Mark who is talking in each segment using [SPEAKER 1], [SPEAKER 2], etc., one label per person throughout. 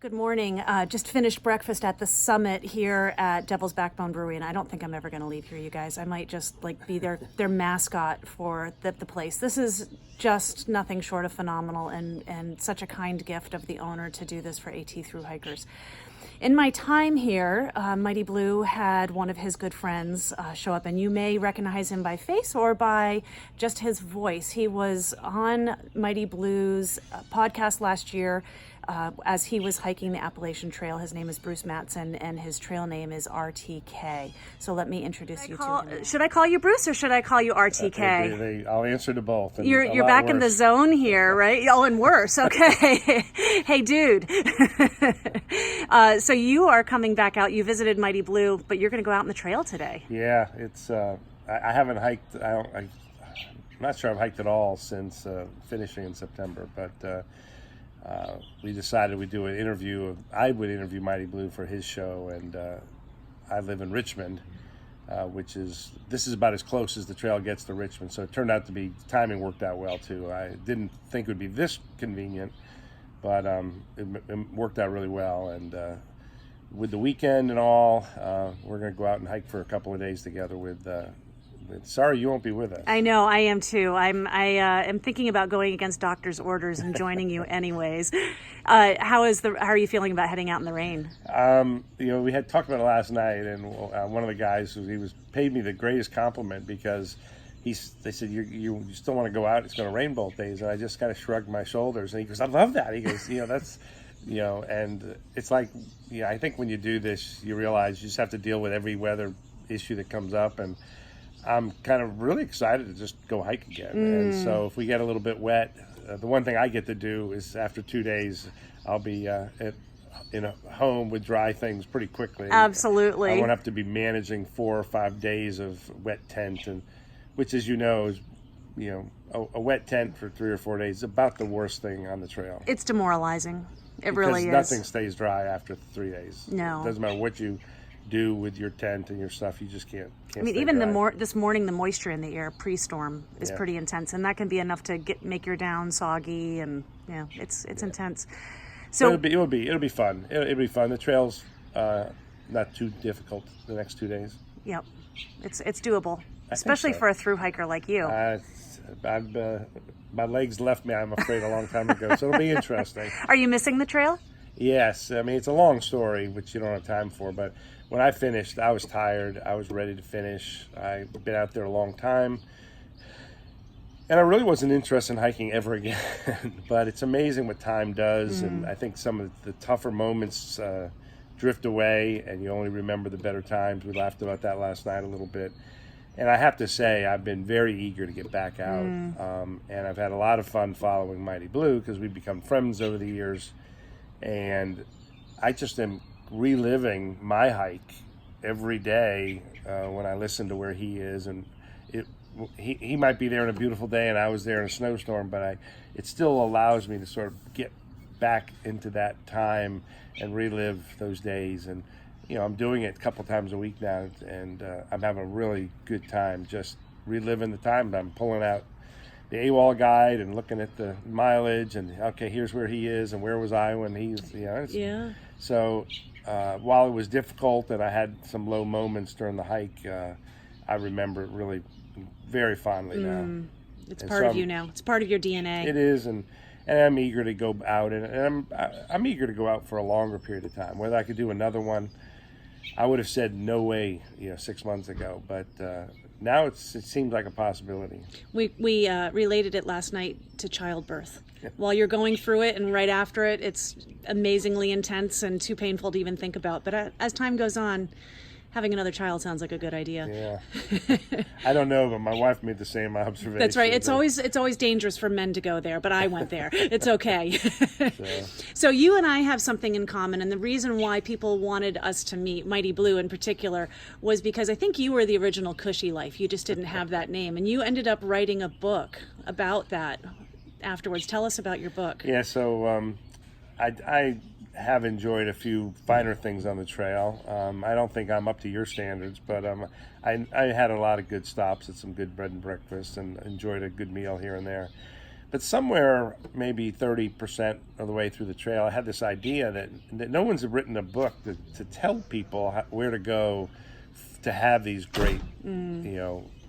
[SPEAKER 1] Good morning. Just finished breakfast at the summit here at Devil's Backbone Brewery, and I don't think I'm ever going to leave here, you guys. I might just be their mascot for the place. This is just nothing short of phenomenal, and such a kind gift of the owner to do this for AT thru hikers. In my time here, Mighty Blue had one of his good friends show up, and you may recognize him by face or by just his voice. He was on Mighty Blue's podcast last year as he was hiking the Appalachian Trail. His name is Bruce Matson, and his trail name is RTK. So let me introduce you to him. Should I call you Bruce or should I call you RTK?
[SPEAKER 2] I'll answer to both.
[SPEAKER 1] You're back in the zone here, right? Oh, and worse. Okay. Hey, dude. So you are coming back out. You visited Mighty Blue, but you're going to go out on the trail today.
[SPEAKER 2] Yeah, it's. I haven't hiked. I'm not sure I've hiked at all since finishing in September, but we decided we'd do an interview. I would interview Mighty Blue for his show, and I live in Richmond, this is about as close as the trail gets to Richmond. So it turned out to be, timing worked out well too. I didn't think it would be this convenient, but it worked out really well. And with the weekend and all, we're going to go out and hike for a couple of days together with. Sorry, you won't be with us.
[SPEAKER 1] I know, I am too. I am thinking about going against doctor's orders and joining you anyways. How are you feeling about heading out in the rain?
[SPEAKER 2] We had talked about it last night, and one of the guys paid me the greatest compliment because they said you still want to go out? It's going to rain both days, and I just kind of shrugged my shoulders, and he goes, I love that. He goes, that's. And it's like, I think when you do this, you realize you just have to deal with every weather issue that comes up, and I'm kind of really excited to just go hike again. And so if we get a little bit wet, the one thing I get to do is after 2 days, I'll be in a home with dry things pretty quickly.
[SPEAKER 1] Absolutely.
[SPEAKER 2] I won't have to be managing 4 or 5 days of wet tent, and which, as you know, is a wet tent for 3 or 4 days is about the worst thing on the trail.
[SPEAKER 1] It's demoralizing. It really is.
[SPEAKER 2] Because nothing stays dry after 3 days.
[SPEAKER 1] No.
[SPEAKER 2] It doesn't matter what you do with your tent and your stuff, you just can't
[SPEAKER 1] I mean, even this morning, the moisture in the air pre-storm is pretty intense, and that can be enough to make your down soggy, and it's intense. So
[SPEAKER 2] it'll be fun. It'll be fun. The trail's not too difficult the next 2 days.
[SPEAKER 1] Yep, it's doable, especially for a thru hiker like you.
[SPEAKER 2] My legs left me, I'm afraid, a long time ago, so it'll be interesting.
[SPEAKER 1] Are you missing the trail?
[SPEAKER 2] Yes, I mean, it's a long story, which you don't have time for, but when I finished, I was tired. I was ready to finish. I've been out there a long time, and I really wasn't interested in hiking ever again. But it's amazing what time does, and I think some of the tougher moments drift away, and you only remember the better times. We laughed about that last night a little bit. And I have to say, I've been very eager to get back out, and I've had a lot of fun following Mighty Blue because we've become friends over the years. And I just am reliving my hike every day when I listen to where he is. And he might be there on a beautiful day and I was there in a snowstorm, but it still allows me to sort of get back into that time and relive those days. And I'm doing it a couple times a week now, and I'm having a really good time just reliving the time. I'm pulling out the AWOL guide and looking at the mileage, and okay, here's where he is, and where was I when he's, So while it was difficult and I had some low moments during the hike, I remember it really very fondly now.
[SPEAKER 1] It's part of you now. It's part of your DNA.
[SPEAKER 2] It is, and I'm eager to go out, and I'm eager to go out for a longer period of time. Whether I could do another one, I would have said no way, 6 months ago, but now it seems like a possibility.
[SPEAKER 1] We related it last night to childbirth. While you're going through it and right after it, it's amazingly intense and too painful to even think about. But as time goes on, having another child sounds like a good idea.
[SPEAKER 2] Yeah. I don't know, but my wife made the same observation.
[SPEAKER 1] That's right. It's always dangerous for men to go there, but I went there. It's okay. So you and I have something in common, and the reason why people wanted us to meet, Mighty Blue in particular, was because I think you were the original Cushy life. You just didn't have that name, and you ended up writing a book about that afterwards. Tell us about your book.
[SPEAKER 2] Yeah, so I have enjoyed a few finer things on the trail. I don't think I'm up to your standards, but I had a lot of good stops at some good bread and breakfast and enjoyed a good meal here and there. But somewhere, maybe 30% of the way through the trail, I had this idea that no one's written a book to tell people where to go to have these great,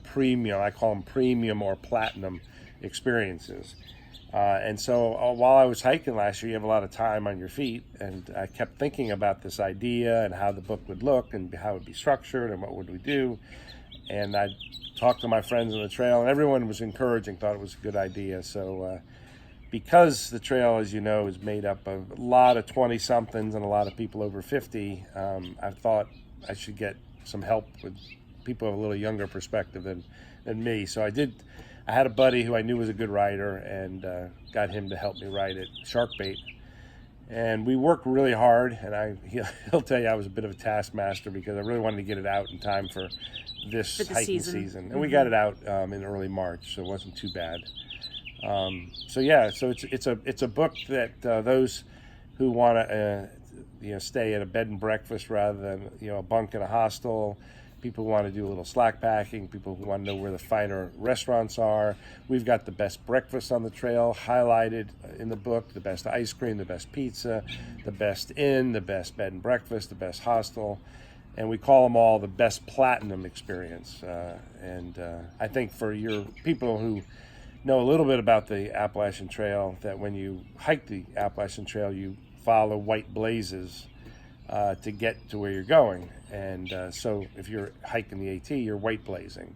[SPEAKER 2] premium, I call them premium or platinum experiences. And so while I was hiking last year, you have a lot of time on your feet, and I kept thinking about this idea and how the book would look and how it would be structured and what would we do. And I talked to my friends on the trail, and everyone was encouraging, thought it was a good idea. So because the trail, as you know, is made up of a lot of 20-somethings and a lot of people over 50, I thought I should get some help with people with a little younger perspective than me. So I had a buddy who I knew was a good writer, and got him to help me write it, Sharkbait. And we worked really hard, and he'll tell you I was a bit of a taskmaster because I really wanted to get it out in time for this hiking season. And we got it out in early March, so it wasn't too bad. So it's a book that those who want to stay at a bed and breakfast rather than a bunk in a hostel, people who want to do a little slack packing, people who want to know where the finer restaurants are. We've got the best breakfast on the trail highlighted in the book, the best ice cream, the best pizza, the best inn, the best bed and breakfast, the best hostel. And we call them all the best platinum experience. I think for your people who know a little bit about the Appalachian Trail, that when you hike the Appalachian Trail, you follow white blazes to get to where you're going. And so if you're hiking the AT, you're white blazing.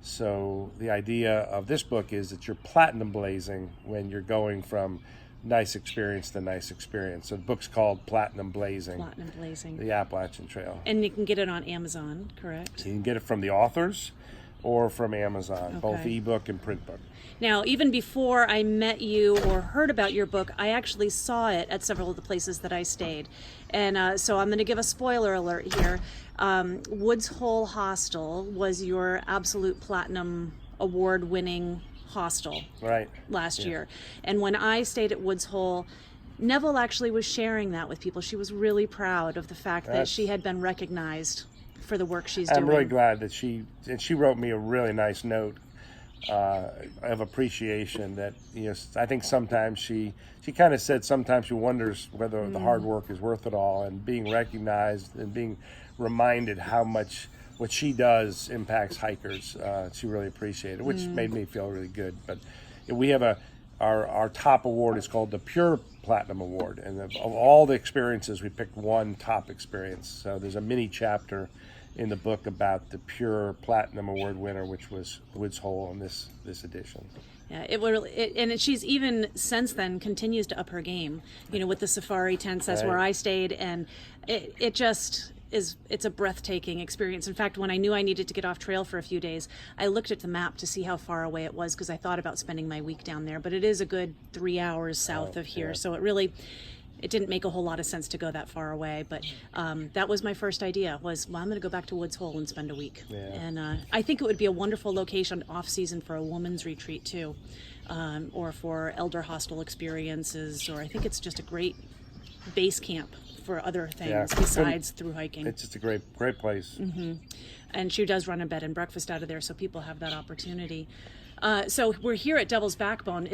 [SPEAKER 2] So the idea of this book is that you're platinum blazing when you're going from nice experience to nice experience. So the book's called Platinum Blazing.
[SPEAKER 1] Platinum Blazing.
[SPEAKER 2] The Appalachian Trail.
[SPEAKER 1] And you can get it on Amazon, correct?
[SPEAKER 2] You can get it from the authors or from Amazon, both ebook and print book.
[SPEAKER 1] Now, even before I met you or heard about your book, I actually saw it at several of the places that I stayed. And so I'm going to give a spoiler alert here. Woods Hole Hostel was your absolute platinum award-winning hostel last year. And when I stayed at Woods Hole, Neville actually was sharing that with people. She was really proud of the fact that she had been recognized for the work she's doing.
[SPEAKER 2] I'm really glad that she wrote me a really nice note of appreciation that, I think sometimes she kind of said sometimes she wonders whether the hard work is worth it all, and being recognized and being reminded how much what she does impacts hikers. She really appreciated it, which made me feel really good. But we have our top award is called the Pure Platinum Award, and of all the experiences, we picked one top experience. So there's a mini chapter in the book about the Pure Platinum Award winner, which was Woods Hole in this edition.
[SPEAKER 1] Yeah, and she's even since then continues to up her game. With the safari tents, that's where I stayed, and it just it's a breathtaking experience. In fact, when I knew I needed to get off trail for a few days, I looked at the map to see how far away it was, because I thought about spending my week down there. But it is a good 3 hours south of here, so it didn't make a whole lot of sense to go that far away. But that was my first idea, I'm going to go back to Woods Hole and spend a week. Yeah. And I think it would be a wonderful location off-season for a woman's retreat too, or for elder hostel experiences, or I think it's just a great base camp for other things besides through hiking. It's just a great place. Mm-hmm. And she does run a bed and breakfast out of there, so people have that opportunity. So we're here at Devil's Backbone.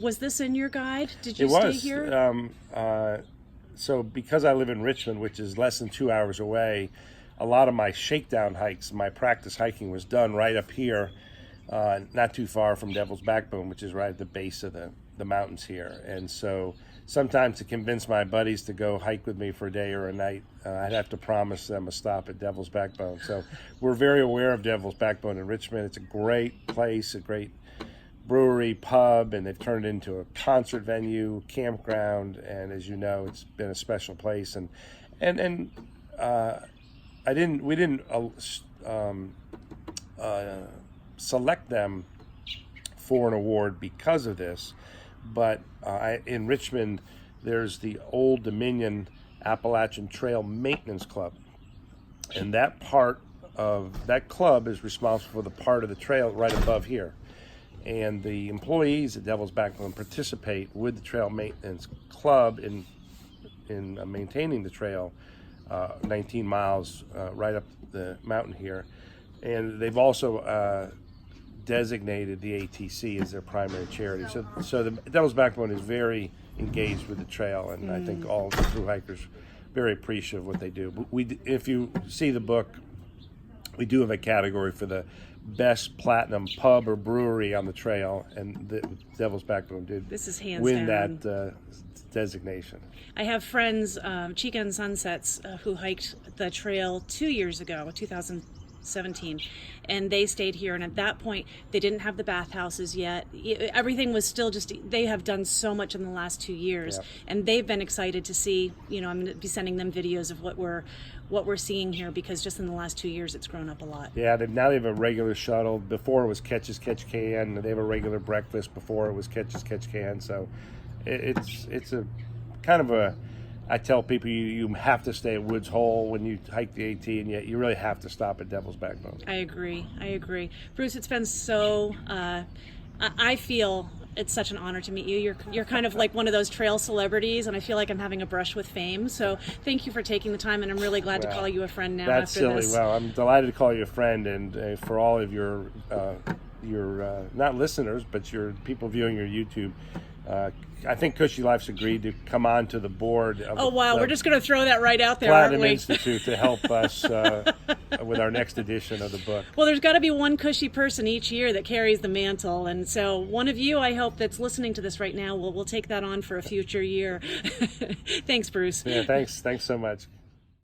[SPEAKER 1] Was this in your guide? Did you stay here? So because I live in Richmond, which is less than 2 hours away, a lot of my shakedown hikes, my practice hiking was done right up here, not too far from Devil's Backbone, which is right at the base of the mountains here. And so sometimes to convince my buddies to go hike with me for a day or a night, I'd have to promise them a stop at Devil's Backbone. So we're very aware of Devil's Backbone in Richmond. It's a great place, a great brewery, pub, and they've turned it into a concert venue, campground, and as you know, it's been a special place. And we didn't select them for an award because of this. But in Richmond, there's the Old Dominion Appalachian Trail Maintenance Club. And that part of that club is responsible for the part of the trail right above here. And the employees at Devil's Backbone participate with the Trail Maintenance Club in maintaining the trail 19 miles right up the mountain here. And they've also
[SPEAKER 2] designated the ATC as their primary charity. So the Devil's Backbone is very engaged with the trail, and I think all the thru hikers very appreciative of what they do. But if you see the book, we do have a category for the best platinum pub or brewery on the trail, and the Devil's Backbone did win
[SPEAKER 1] down.
[SPEAKER 2] that designation.
[SPEAKER 1] I have friends, Chica and Sunsets, who hiked the trail 2 years ago, 2017, and they stayed here. And at that point, they didn't have the bathhouses yet. Everything was still just, they have done so much in the last 2 years, and they've been excited to see, I'm going to be sending them videos of what we're seeing here, because just in the last 2 years, it's grown up a lot.
[SPEAKER 2] Yeah, now they have a regular shuttle. Before it was Catch Can. They have a regular breakfast. Before it was Catch Can. So it's a kind of a, I tell people you have to stay at Woods Hole when you hike the AT, and yet you really have to stop at Devil's Backbone.
[SPEAKER 1] I agree. Bruce, it's been so, I feel it's such an honor to meet you. You're kind of like one of those trail celebrities, and I feel like I'm having a brush with fame. So thank you for taking the time, and I'm really glad to call you a friend now.
[SPEAKER 2] That's
[SPEAKER 1] after
[SPEAKER 2] silly.
[SPEAKER 1] this.
[SPEAKER 2] Well, I'm delighted to call you a friend, and for all of your not listeners, but your people viewing your YouTube. I think Cushy Life's agreed to come on to the board of
[SPEAKER 1] we're just going to throw that right out there,
[SPEAKER 2] Platinum
[SPEAKER 1] aren't we?
[SPEAKER 2] Institute to help us with our next edition of the book.
[SPEAKER 1] Well, there's got to be one Cushy person each year that carries the mantle, and so one of you, I hope, that's listening to this right now, we'll take that on for a future year. Thanks, Bruce.
[SPEAKER 2] Yeah, thanks so much.